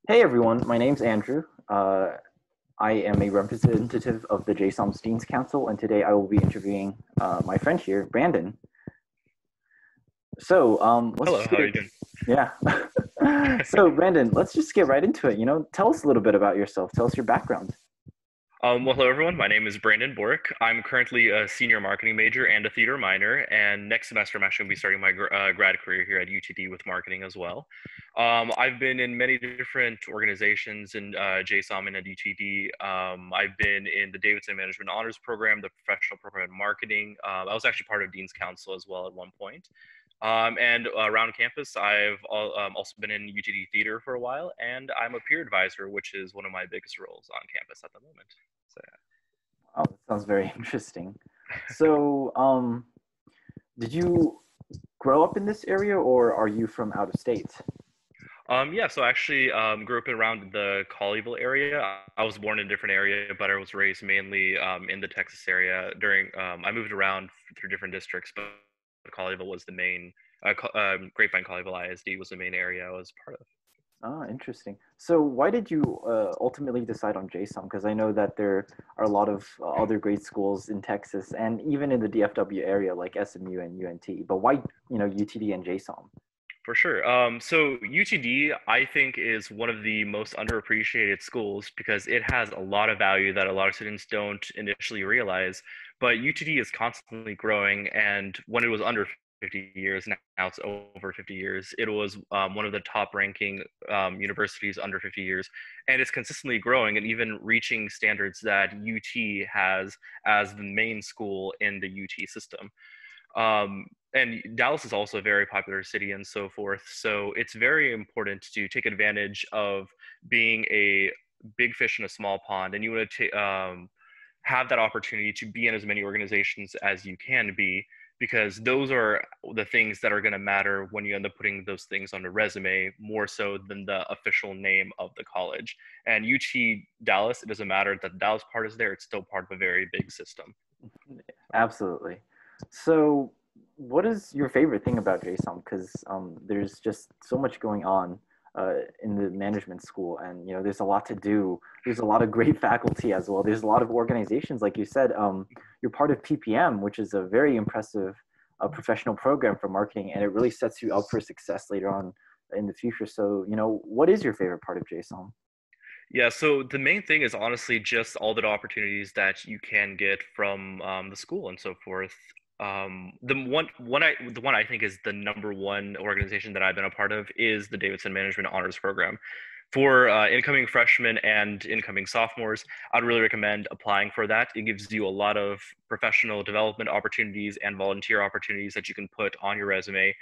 Hey everyone, my name's Andrew. I am a representative of the JSOM Deans Council, and today I will be interviewing my friend here, Brandon. Let's Hello, just how are get, you doing? yeah. So, Brandon, let's just get right into it. Tell us a little bit about yourself. Tell us your background. Well, hello everyone. My name is Brandon Borick. I'm currently a senior marketing major and a theater minor, and next semester I'm actually going to be starting my grad career here at UTD with marketing as well. I've been in many different organizations in JSOM and at UTD. I've been in the Davidson Management Honors Program, the professional program in marketing. I was actually part of Dean's Council as well at one point. And around campus, I've also been in UTD theater for a while, and I'm a peer advisor, which is one of my biggest roles on campus at the moment. So, Oh, that sounds very interesting. So, did you grow up in this area, or are you from out of state? yeah, so I actually grew up around the Colleyville area. I was born in a different area, but I was raised mainly in the Texas area. I moved around through different districts, but Colleyville was the main. Grapevine Colleyville ISD was the main area I was part of. Ah, interesting. So why did you ultimately decide on JSOM? Because I know that there are a lot of other great schools in Texas and even in the DFW area like SMU and UNT. But why, UTD and JSOM? For sure. So UTD, I think, is one of the most underappreciated schools because it has a lot of value that a lot of students don't initially realize. But UTD is constantly growing, and when it was under 50 years, now it's over 50 years, it was one of the top ranking universities under 50 years, and it's consistently growing and even reaching standards that UT has as the main school in the UT system. And Dallas is also a very popular city and so forth. So it's very important to take advantage of being a big fish in a small pond, and you want to have that opportunity to be in as many organizations as you can be, because those are the things that are going to matter when you end up putting those things on a resume more so than the official name of the college. And UT Dallas, it doesn't matter that the Dallas part is there; it's still part of a very big system. Absolutely. So what is your favorite thing about JSOM? Because there's just so much going on in the management school, and there's a lot to do. There's a lot of great faculty as well. There's a lot of organizations, like you said. You're part of PPM, which is a very impressive professional program for marketing, and it really sets you up for success later on in the future. So, what is your favorite part of JSOM? Yeah, so the main thing is honestly just all the opportunities that you can get from the school and so forth. The one I think is the number one organization that I've been a part of is the Davidson Management Honors Program. For incoming freshmen and incoming sophomores, I'd really recommend applying for that. It gives you a lot of professional development opportunities and volunteer opportunities that you can put on your resume,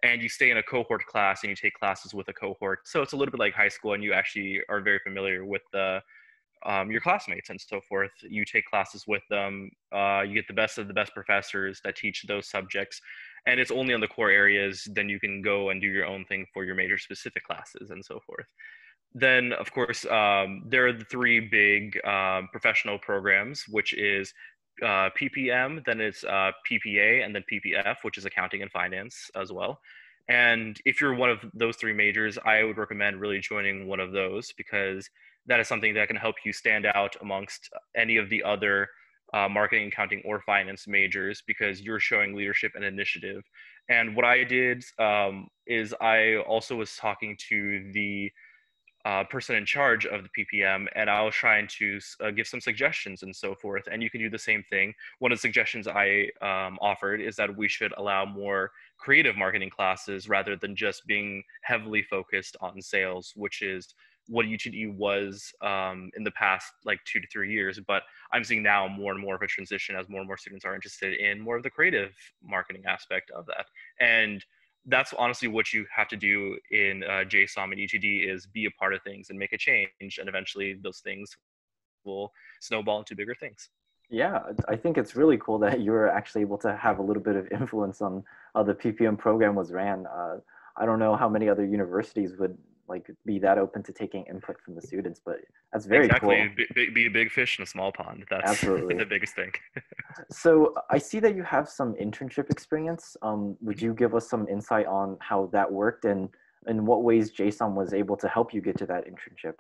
and you stay in a cohort class and you take classes with a cohort. So it's a little bit like high school, and you actually are very familiar with your classmates and so forth. You take classes with them. You get the best of the best professors that teach those subjects, and it's only on the core areas. Then you can go and do your own thing for your major specific classes and so forth. Then, of course, there are the three big professional programs, which is PPM, then it's PPA, and then PPF, which is accounting and finance as well. And if you're one of those three majors, I would recommend really joining one of those, because that is something that can help you stand out amongst any of the other marketing, accounting, or finance majors, because you're showing leadership and initiative. And what I did is I also was talking to the person in charge of the PPM, and I was trying to give some suggestions and so forth. And you can do the same thing. One of the suggestions I offered is that we should allow more creative marketing classes rather than just being heavily focused on sales, which is what UTD was in the past like 2 to 3 years. But I'm seeing now more and more of a transition as more and more students are interested in more of the creative marketing aspect of that. And that's honestly what you have to do in JSOM and UTD, is be a part of things and make a change, and eventually those things will snowball into bigger things. Yeah, I think it's really cool that you were actually able to have a little bit of influence on how the PPM program was ran. I don't know how many other universities would like be that open to taking input from the students, but that's very Exactly, cool. be a big fish in a small pond. That's Absolutely. the biggest thing. So I see that you have some internship experience. Would you give us some insight on how that worked and in what ways JSOM was able to help you get to that internship.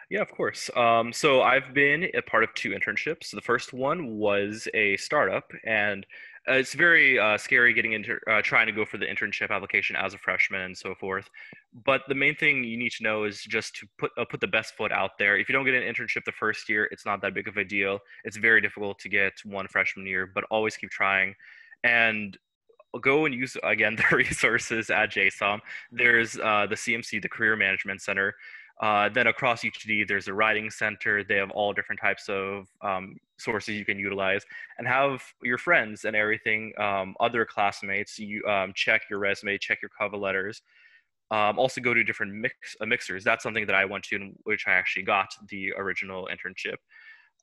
Yeah, of course. So I've been a part of two internships. The first one was a startup, and it's very scary getting into trying to go for the internship application as a freshman and so forth. But the main thing you need to know is just to put the best foot out there. If you don't get an internship the first year, it's not that big of a deal. It's very difficult to get one freshman year, but always keep trying. And go and use again the resources at JSOM. There's the CMC, the Career Management Center. Then across UTD, there's a writing center. They have all different types of sources you can utilize, and have your friends and everything, other classmates. You check your resume, check your cover letters. Also go to different mixers. That's something that I went to, in which I actually got the original internship.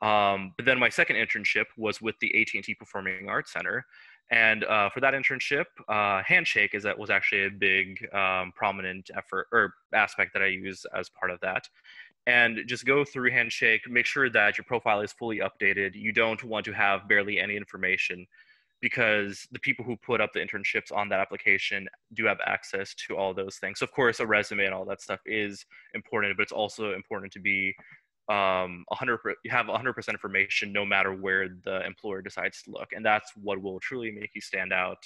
But then my second internship was with the AT&T Performing Arts Center. And for that internship, Handshake was actually a big prominent effort or aspect that I use as part of that. And just go through Handshake, make sure that your profile is fully updated. You don't want to have barely any information, because the people who put up the internships on that application do have access to all those things. So of course, a resume and all that stuff is important, but it's also important to be 100 you have 100% information no matter where the employer decides to look, and that's what will truly make you stand out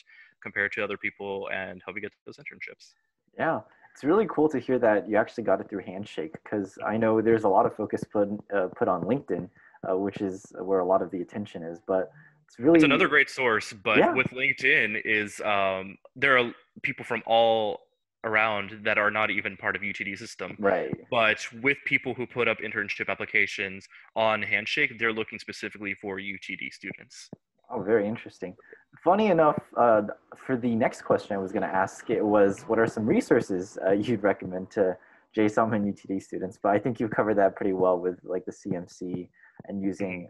compared to other people and help you get those internships. Yeah, it's really cool to hear that you actually got it through Handshake, because I know there's a lot of focus put on LinkedIn, which is where a lot of the attention is. But it's It's really, another great source, but yeah, with LinkedIn is there are people from all around that are not even part of UTD system. right. But with people who put up internship applications on Handshake, they're looking specifically for UTD students. Oh, very interesting. Funny enough, for the next question I was going to ask, it was what are some resources you'd recommend to JSOM and UTD students? But I think you covered that pretty well with like the CMC and Mhm. using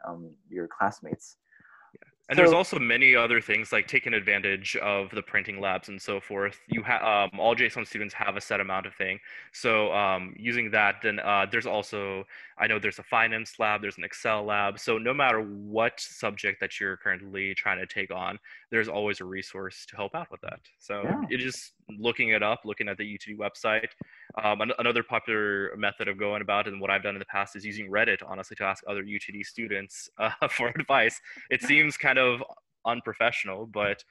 your classmates. And there's So also many other things like taking advantage of the printing labs and so forth. You have all JSON students have a set amount of thing, so using that. Then there's also, I know there's a finance lab, there's an Excel lab. So no matter what subject that you're currently trying to take on, there's always a resource to help out with that. So yeah, it is looking it up, looking at the UTD website. Another popular method of going about it, and what I've done in the past, is using Reddit, honestly, to ask other UTD students for advice. It seems kind of unprofessional, but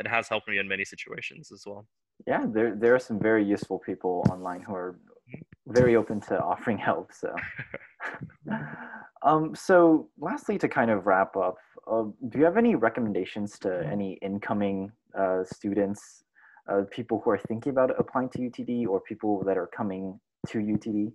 it has helped me in many situations as well. yeah, there are some very useful people online who are very open to offering help. So, so lastly, to kind of wrap up, do you have any recommendations to any incoming students, people who are thinking about applying to UTD or people that are coming to UTD?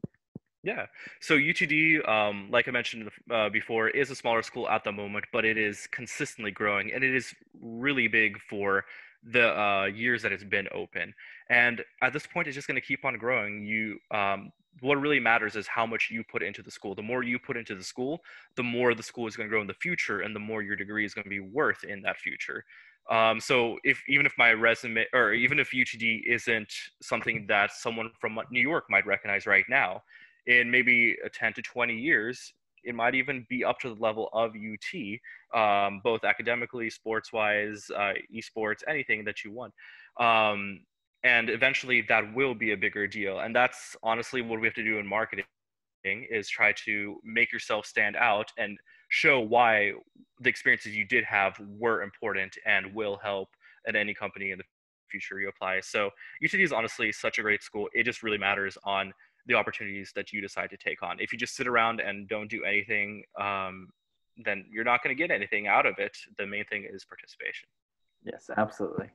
Yeah. So UTD, like I mentioned before, is a smaller school at the moment, but it is consistently growing, and it is really big for the years that it's been open. And at this point, it's just going to keep on growing. What really matters is how much you put into the school. The more you put into the school, the more the school is going to grow in the future, and the more your degree is going to be worth in that future. So if even if my resume, or even if UTD isn't something that someone from New York might recognize right now, in maybe 10 to 20 years, it might even be up to the level of UT, both academically, sports wise, esports, anything that you want. Um, and eventually that will be a bigger deal. And that's honestly what we have to do in marketing, is try to make yourself stand out and show why the experiences you did have were important and will help at any company in the future you apply. So UTD is honestly such a great school. It just really matters on the opportunities that you decide to take on. If you just sit around and don't do anything, then you're not going to get anything out of it. The main thing is participation. Yes, absolutely.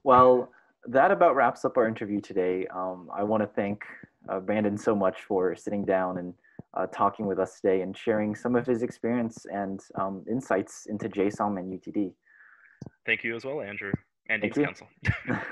Well, that about wraps up our interview today. I want to thank Brandon so much for sitting down and talking with us today and sharing some of his experience and insights into JSOM and UTD. Thank you as well, Andrew, and Thank Dean's you. Council.